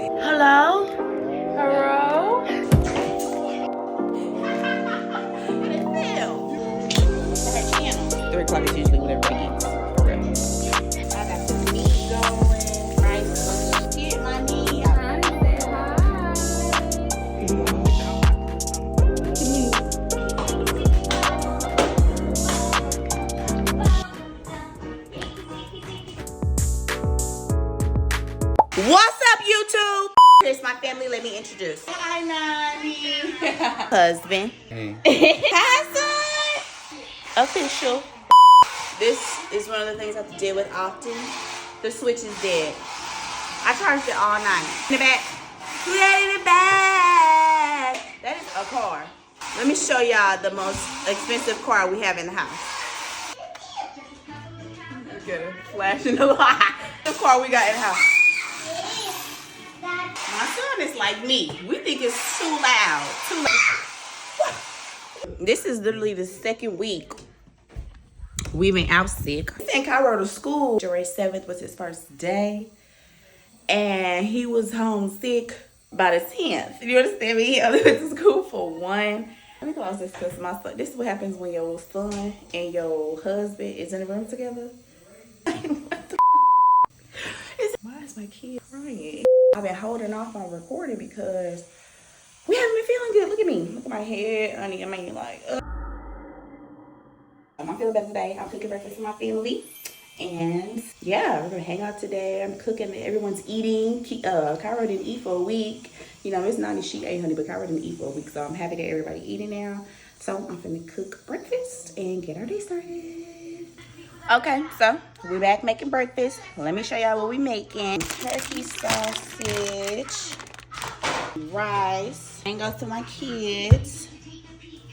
Hello? Hello? Her channel. 3 o'clock is usually when everybody eats. For real. I got the meat going. Rice looking. Get my knee. Hi, say hi. What's up, YouTube? Here's my family. Let me introduce. Hi, Nani. Husband. Hey. Cousin. Official. This is one of the things I have to deal with often. The switch is dead. I charged it all night. In the back. Right in the back. That is a car. Let me show y'all the most expensive car we have in the house. Look at her flashing the light. The car we got in the house. My son is like me. We think it's too loud. Too loud. This is literally the second week we've been out sick. I sent Cairo to school. January 7th was his first day. And he was homesick by the 10th. You understand me? He only went to school for 1. Let me close this because my son. This is what happens when your son and your husband is in the room together. What the Why is my kid crying? I've been holding off on recording because we haven't been feeling good. Look at me. Look at my head, honey. I mean, like, I'm feeling better today. I'm cooking breakfast for my family. And yeah, we're gonna hang out today. I'm cooking. Everyone's eating. Cairo didn't eat for a week. You know, it's not she ate, honey, but Cairo didn't eat for a week. So I'm happy that everybody eating now. So I'm finna cook breakfast and get our day started. Okay, so we're back making breakfast. Let me show y'all what we making. Turkey sausage, rice, and goes to my kids.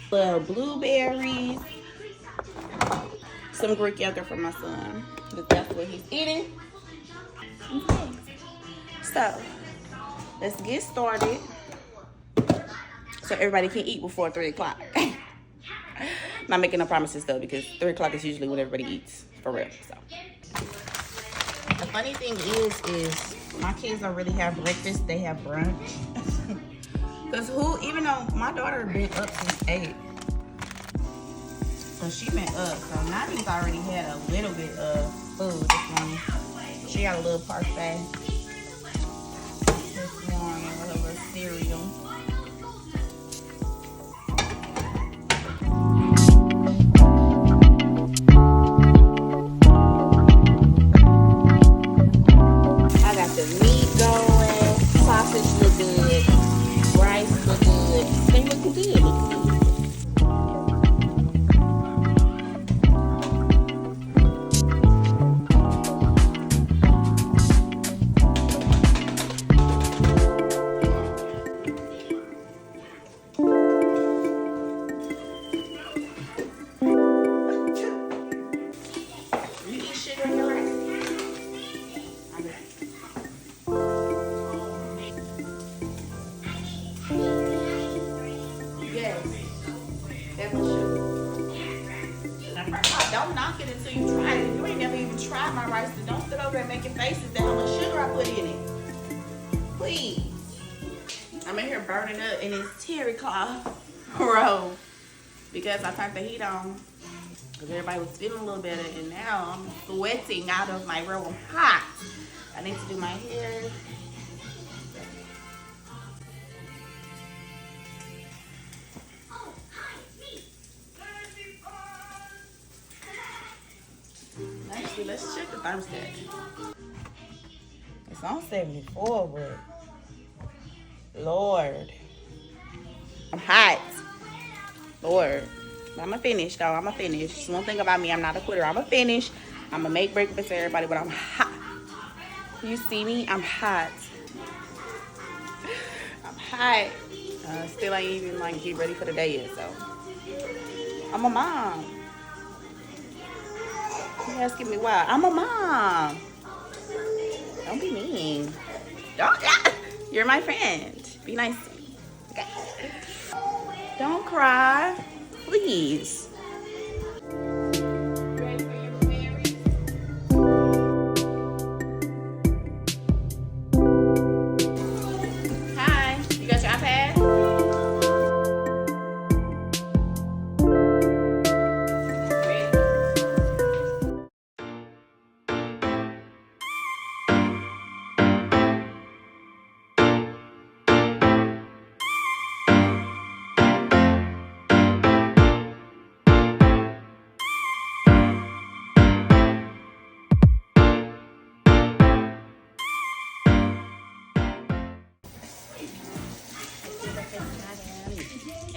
Little blueberries, some Greek yogurt for my son. That's what he's eating. Okay. So let's get started so everybody can eat before 3 o'clock. Not making no promises though, because 3 o'clock is usually when everybody eats, for real. So the funny thing is my kids don't really have breakfast; they have brunch. Cause even though my daughter been up since 8, so she been up. So Nani's already had a little bit of food this morning. She got a little parfait this morning with a little cereal. Don't knock it until you try it. You ain't never even tried my rice, so don't sit over there making faces at how much sugar I put in it. Please. I'm in here burning up in this terry cloth roll because I turned the heat on because everybody was feeling a little better, and now I'm sweating out of my room. I'm hot. I need to do my hair. Actually, let's check the thermostat. It's on 74, but Lord, I'm hot. Lord, I'ma finish though. I'ma finish. One thing about me, I'm not a quitter. I'ma finish. I'ma make breakfast for everybody, but I'm hot. You see me? I'm hot. I'm hot. Still ain't even like get ready for the day yet, so I'm a mom. You're asking me why? I'm a mom. Don't be mean. Don't. You're my friend. Be nice to me. Okay. Don't cry, please.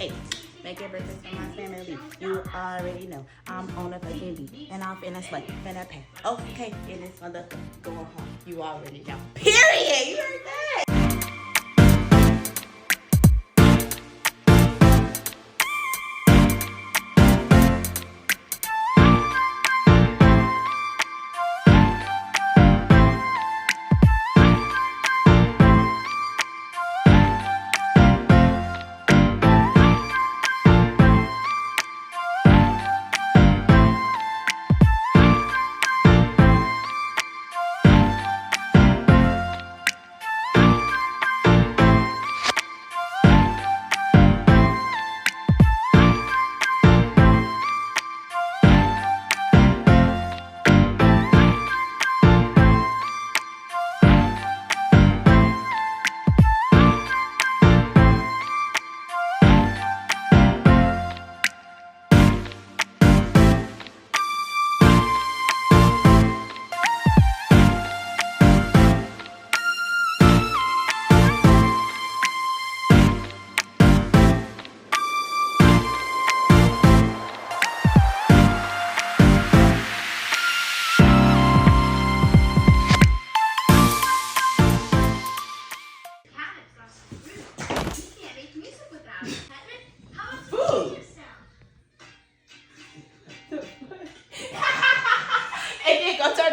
Hey, make it breakfast for my family. You already know I'm on a fucking beat and I'm finna slay, finna pay. Okay, and it's mother go home. You already know. Period. You heard that?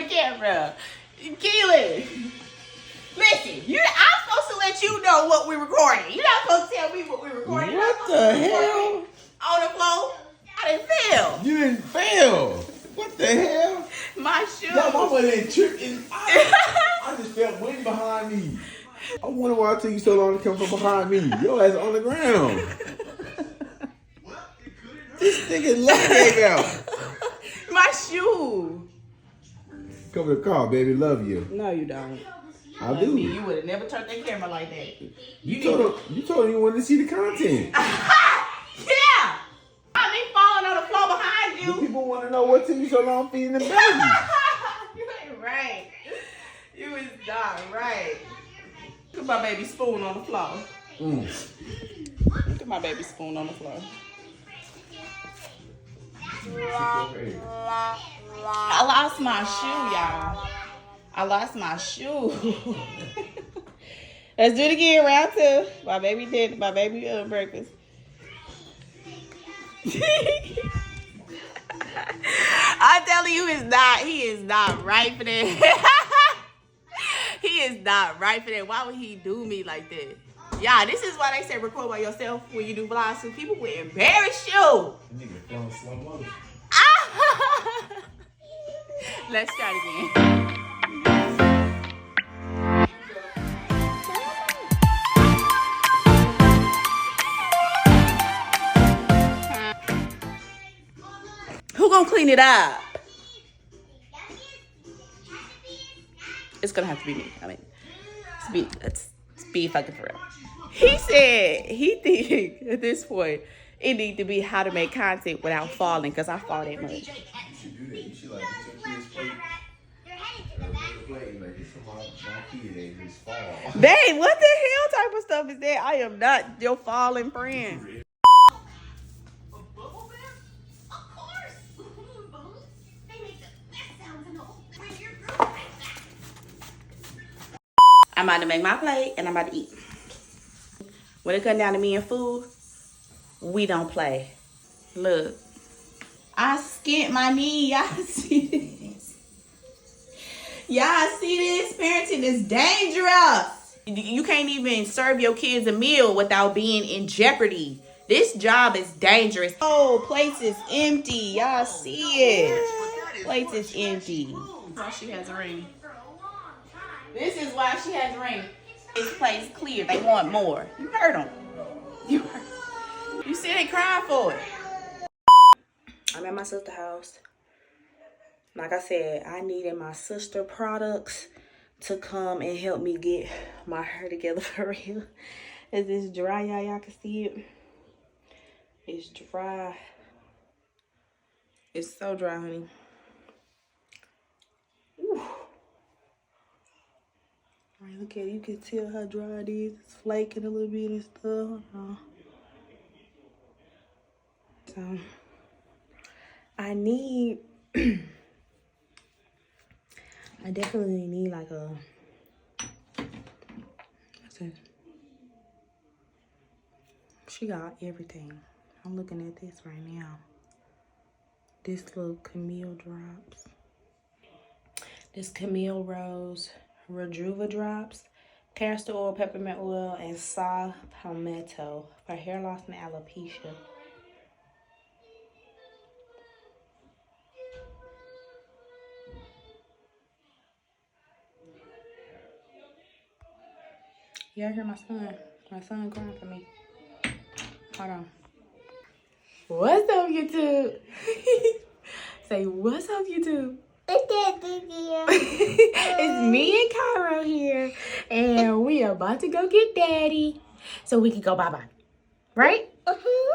Camera. Keelan, listen, I'm supposed to let you know what we're recording. You're not supposed to tell me what we're recording. What the hell? On the floor? I didn't fail. You didn't fail. What the hell? My shoes. Y'all mama didn't trip. I just felt wind behind me. I wonder why it took you so long to come from behind me. Your ass on the ground. This nigga leg gave out. My shoe. Come to the car, baby. Love you. No, you don't. I do. You would have never turned that camera like that. You told him you wanted to see the content. Yeah. I be falling on the floor behind you. The people want to know what took you so long feeding the baby. You ain't right. You is not right. Look at my baby spoon on the floor. Look at my baby spoon on the floor. I lost my shoe, y'all. I lost my shoe. Let's do it again, round two. My baby did my baby breakfast. I'm telling you, he is not right for that. He is not right for that. Why would he do me like that? Yeah, this is why they say record by yourself when you do vlogs. So people will embarrass you. Let's start again. Who gonna clean it up? It's gonna have to be me. I mean, let's be fucking for real. He said he think at this point it need to be how to make content without falling, because I fall that much. You should do that. You should like get your kids plate. Like it's from my kid, they just fall. Babe, what the hell type of stuff is that? I am not your falling friend. I'm about to make my plate and I'm about to eat. When it comes down to me and food, we don't play. Look, I skint my knee. Y'all see this? Y'all see this? Parenting is dangerous. You can't even serve your kids a meal without being in jeopardy. This job is dangerous. Oh, place is empty. Y'all see it? Place is empty. Why she has a ring. This is why she has a ring. This place clear. They want more. You heard them. You see they crying for it. I'm at my sister's house. Like I said, I needed my sister products to come and help me get my hair together for real. Is this dry, y'all can see it? It's dry. It's so dry, honey. Ooh. All right, look at it. You can tell how dry it is. It's flaking a little bit and stuff. So I need, I definitely need like a, what's this? She got everything. I'm looking at this right now. This little Camille drops. This Camille Rose Rejuva drops. Castor oil, peppermint oil, and saw palmetto for hair loss and alopecia. Yeah, I hear my son. My son crying for me. Hold on. What's up, YouTube? Say, what's up, YouTube? It's me and Cairo here, and we are about to go get Daddy so we can go bye-bye. Right?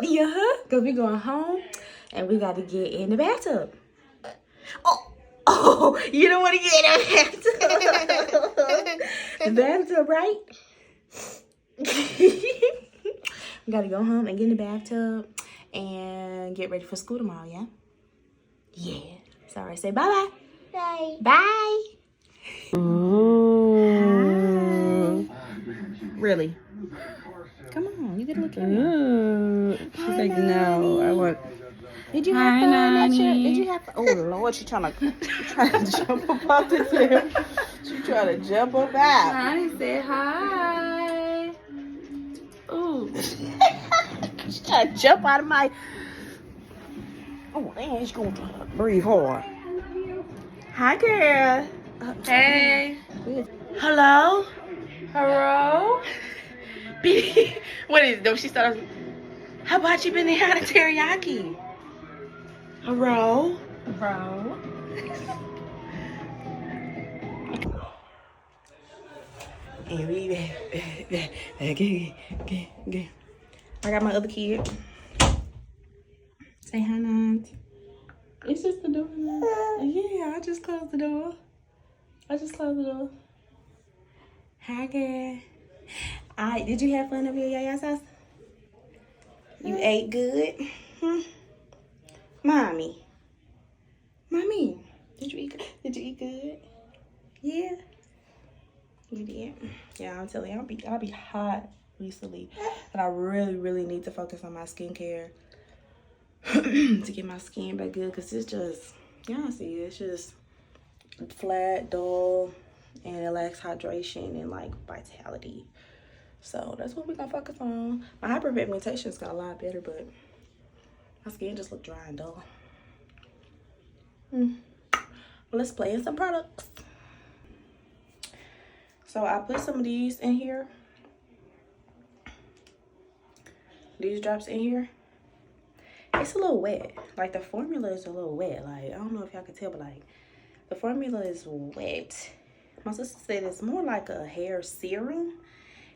Yeah, because we're going home, and we got to get in the bathtub. Oh, you don't want to get in the bathtub. The bathtub, right? We got to go home and get in the bathtub and get ready for school tomorrow, yeah? Yeah. Sorry, say bye-bye. Bye. Bye. Ooh. Really? Come on, you can look at me. She's like, no, I want. Did you have fun at your? Did you have? Oh Lord, she trying to jump up out the chair. She trying to jump up out. Honey, say hi. Ooh. She trying to jump out of my. Oh, man, she's gonna try to breathe hard. Hi, girl. Hey. Hello. Hello. What is it? Though she started. How about you been in out of teriyaki? Hello. Bro. And we I got my other kid. Say hi, Nance. It's just the door. Yeah, I just closed the door. Hi, girl. Did you have fun over here, Yaya's house? You ate good? Mommy, did you eat good? Did you eat good? Yeah. You did? Yeah, I'm telling you, I'll be hot recently. But I really need to focus on my skincare to get my skin back good, because it's just, y'all see, it's just flat, dull, and it lacks hydration and like vitality. So that's what we're gonna focus on. My hyperpigmentation's got a lot better, but my skin just look dry and dull. Well, let's play in some products. So I put some of these in here. These drops in here. It's a little wet. Like the formula is a little wet. Like, I don't know if y'all can tell, but like the formula is wet. My sister said it's more like a hair serum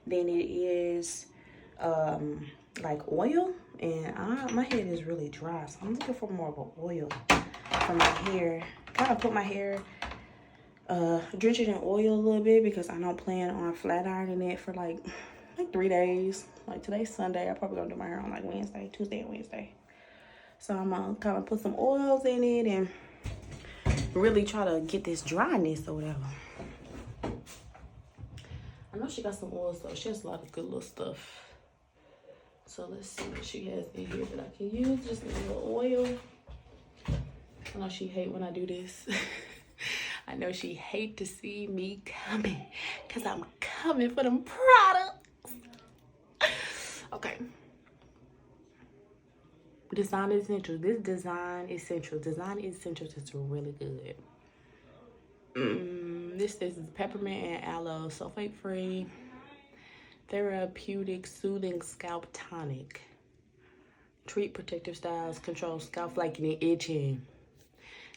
than it is like oil. And my head is really dry, so I'm looking for more of an oil for my hair. Kind of put my hair, drench it in oil a little bit, because I don't plan on flat ironing it for like 3 days. Like today's Sunday, I probably gonna do my hair on like Tuesday and Wednesday. So I'm gonna kind of put some oils in it and really try to get this dryness or whatever. I know she got some oils though. She has a lot of good little stuff. So let's see what she has in here that I can use. Just a little oil. I know she hate when I do this. I know she hate to see me coming, because I'm coming for them products. Okay. Design Essentials. This Design Essentials. Design Essentials is really good. This is peppermint and aloe, sulfate free, therapeutic, soothing scalp tonic. Treat protective styles, control scalp flaking and itching.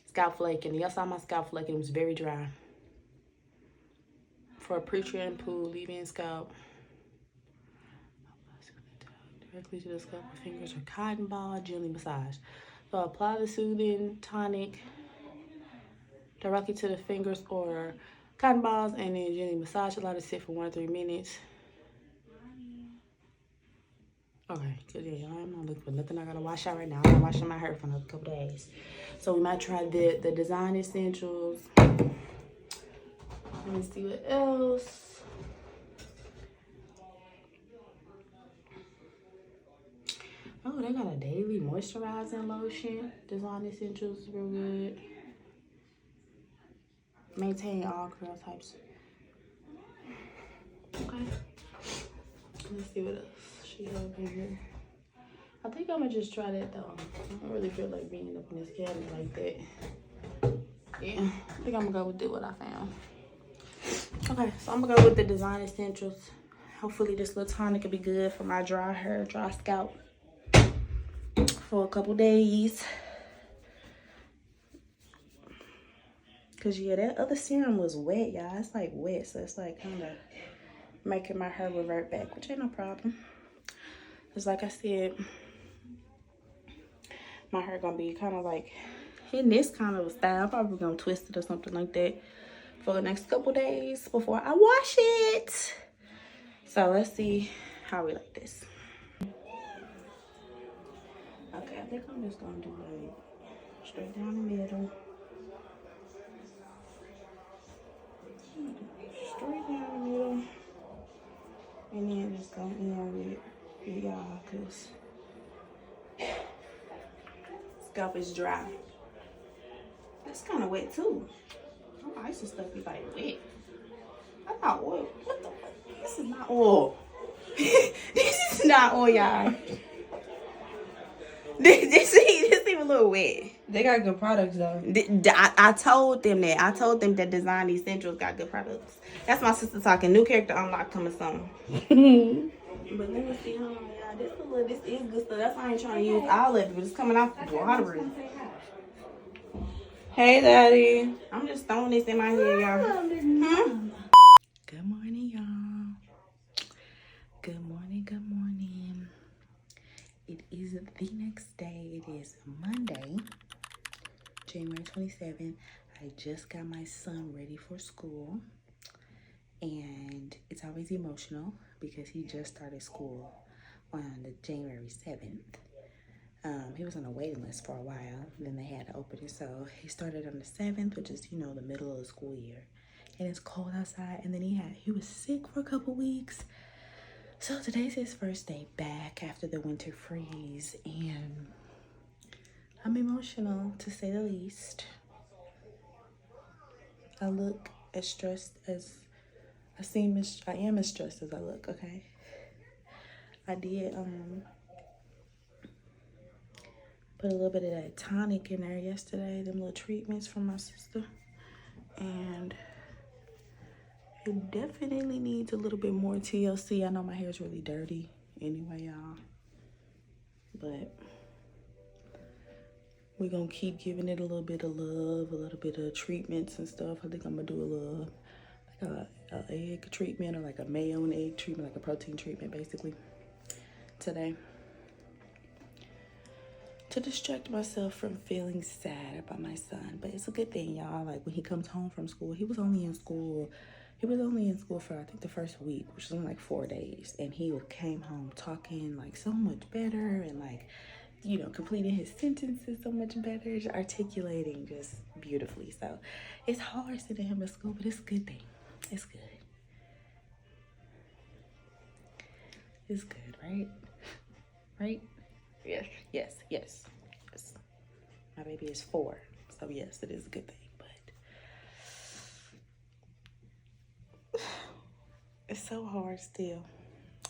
Scalp flaking. Y'all saw my scalp flaking. It was very dry. For a pre-treated pool, leave-in scalp. Directly to the scalp with fingers or cotton ball, gently massage. So apply the soothing tonic directly to the fingers or cotton balls, and then gently massage. Allow to sit for 1 to 3 minutes. Okay, cause yeah, I'm not looking for nothing I gotta wash out right now. I'm not washing my hair for another couple days. So we might try the design essentials. Let me see what else. Oh, they got a daily moisturizing lotion. Design essentials is real good. Maintain all curl types. Okay. Let's see what else she has in here. I think I'm gonna just try that though. I don't really feel like being up in this cabinet like that. Yeah, I think I'm gonna go with what I found. Okay, so I'm gonna go with the design essentials. Hopefully this little tonic will be good for my dry hair, dry scalp for a couple days. Cause yeah, that other serum was wet, y'all. It's like wet, so it's like kind of making my hair revert back, which ain't no problem. Cause like I said, my hair gonna be kind of like in this kind of a style. I'm probably gonna twist it or something like that for the next couple days before I wash it. So let's see how we like this. Okay, I think I'm just gonna do like straight down the middle. Straight down the middle. And then just go in with y'all, cause scalp is dry. That's kind of wet too. Oh, I used to stuff be like wet. I thought oil. What the fuck? This is not oil. This is not oil, y'all. This even a little wet. They got good products though. I told them that. I told them that Design Essentials got good products. That's my sister talking. New character unlocked coming soon. But let me see, y'all. This is good stuff. That's why I ain't trying to use all of it. But it's coming off the water. Hey, Daddy. I'm just throwing this in my head, y'all. Good morning, y'all. Good morning, good morning. It is the next day. It is Monday, January 27th. I just got my son ready for school. And it's always emotional because he just started school on the January 7th. He was on a waiting list for a while. Then they had to open it. So he started on the 7th, which is, you know, the middle of the school year. And it's cold outside. And then he was sick for a couple weeks. So today's his first day back after the winter freeze. And I'm emotional, to say the least. I look as stressed as I am as stressed as I look, okay? I did put a little bit of that tonic in there yesterday, them little treatments from my sister. And it definitely needs a little bit more TLC. I know my hair's really dirty anyway, y'all. But we're gonna keep giving it a little bit of love, a little bit of treatments and stuff. I think I'm gonna do a little like a egg treatment or like a mayo and egg treatment, like a protein treatment basically today, to distract myself from feeling sad about my son. But it's a good thing, y'all. Like when he comes home from school, he was only in school for I think the first week, which was only like 4 days, and he came home talking like so much better and like, you know, completing his sentences so much better, just articulating just beautifully. So it's hard sending him to school, but it's a good thing. It's good. It's good, right? Right? Yes. My baby is 4, so yes, it is a good thing, but it's so hard still.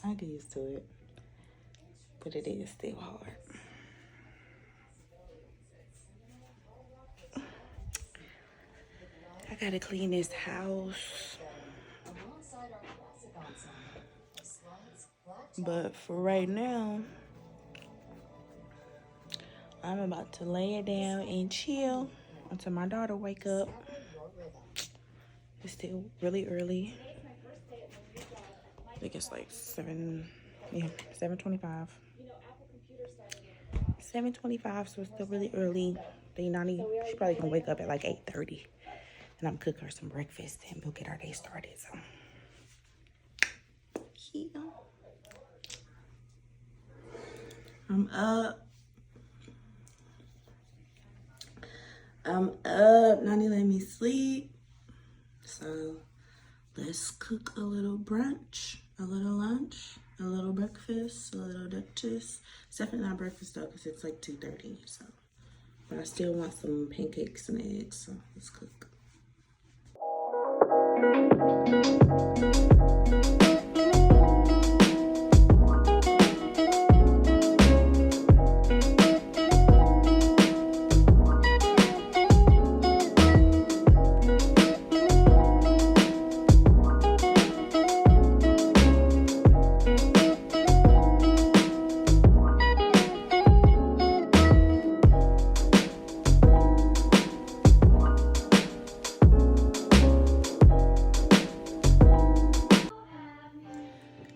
I get used to it, but it is still hard. I gotta clean this house. But for right now, I'm about to lay it down and chill until my daughter wake up. It's still really early. I think it's like 7:25. 7:25, so it's still really early. She probably gonna wake up at like 8:30. And I'm cooking her some breakfast and we'll get our day started. So, yeah. I'm up. Nani let me sleep. So let's cook a little brunch, a little lunch, a little breakfast, a little Dutchess. It's definitely not breakfast though, because it's like 2:30. So, but I still want some pancakes and eggs. So let's cook.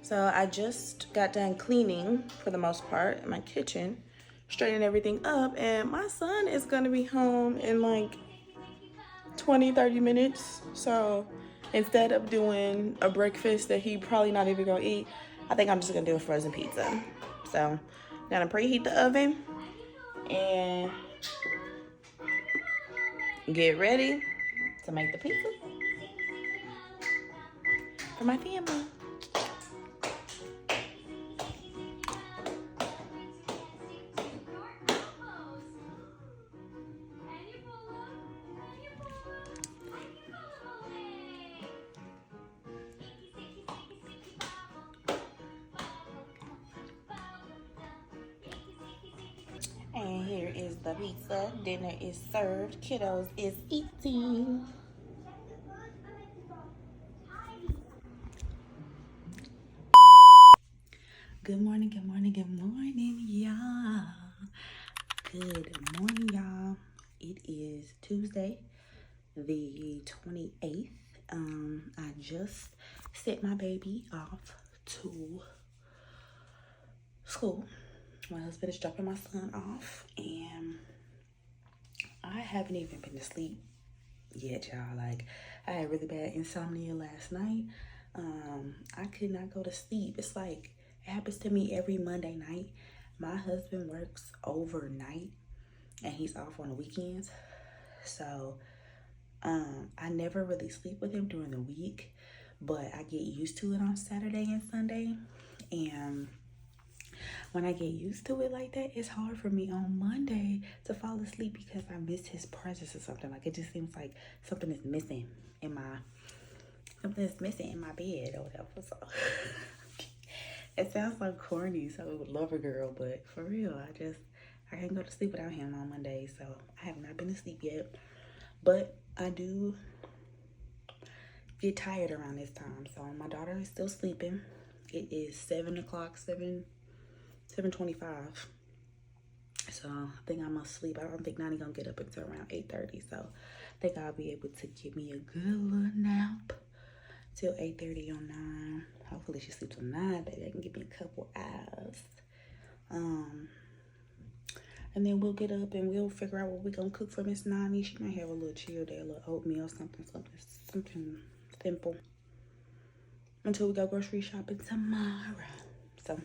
So I just got done cleaning for the most part in my kitchen, straightening everything up, and my son is gonna be home in like 20-30 minutes. So instead of doing a breakfast that he probably not even gonna eat, I think I'm just gonna do a frozen pizza. So I'm gonna preheat the oven and get ready to make the pizza for my family. And here is the pizza. Dinner is served. Kiddos is eating. Good morning, good morning, good morning, y'all. Good morning, y'all. It is Tuesday, the 28th. I just sent my baby off to school. My husband is dropping my son off, and I haven't even been to sleep yet, y'all. Like, I had really bad insomnia last night. I could not go to sleep. It's like, it happens to me every Monday night. My husband works overnight, and he's off on the weekends. So, I never really sleep with him during the week, but I get used to it on Saturday and Sunday. And when I get used to it like that, it's hard for me on Monday to fall asleep because I miss his presence or something. Like, it just seems like something is missing in my bed or whatever. So it sounds so corny, so lover girl, but for real, I can't go to sleep without him on Monday. So I have not been to sleep yet, but I do get tired around this time. So my daughter is still sleeping. It is 7 o'clock, 7:25. So I think I'm asleep. I don't think Nani gonna get up until around 8:30. So I think I'll be able to give me a good little nap till 8:30 or 9. Hopefully she sleeps till 9, baby. I can give me a couple hours. And then we'll get up and we'll figure out what we're gonna cook for Miss Nani. She might have a little chill day, a little oatmeal, something simple. Until we go grocery shopping tomorrow. So,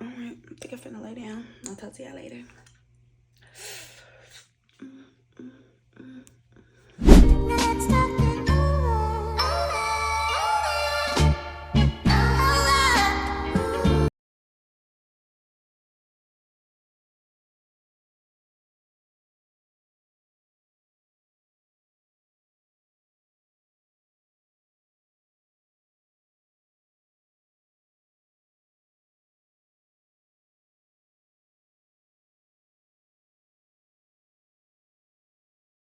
alright, I think I'm finna lay down. I'll talk to y'all later. Let's